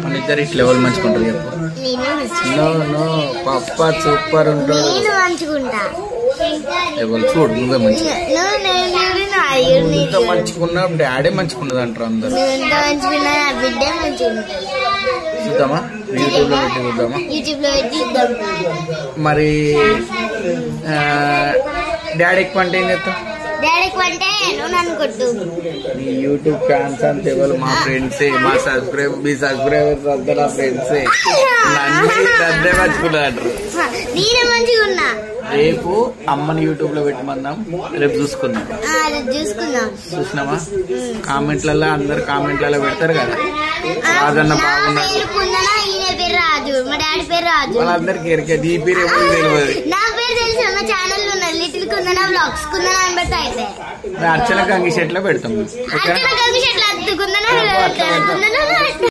మన ఇద్దరు ఇట్లా ఎవరు మంచుకుంటారు చెప్పు. నో నో పప్ప సూపర్ ఉంటాడు. ఎవరు చూడు నువ్వే మంచిగా మంచుకున్నా డాడీ మంచుకున్నది అంటారు అందరు. చూద్దామా యూట్యూబ్ లో పెట్టి చూద్దామా. మరి డాడీ ఎక్కువ అంటే ఏం చేస్తావు? నీ యూట్యూబ్ ఫ్యాన్స్ అంతే ఎవరు మా ఫ్రెండ్సే, మీ సబ్స్క్రైబర్స్ అంతా నా ఫ్రెండ్సే. నన్నే మంచుకున్నా అంటారు. రేపు అమ్మని యూట్యూబ్ లో పెట్టమన్నాం, రేపు చూసుకుందాం. చూసినామా కామెంట్లలో అందరు కామెంట్లలో పెడతారు కదా రాజన్న బాగున్నారు వాళ్ళందరికి ఎరికేది ఈ పేరు ఎవరు తెలియదు. అర్చన గంగి షెట్ లో పెడతాం.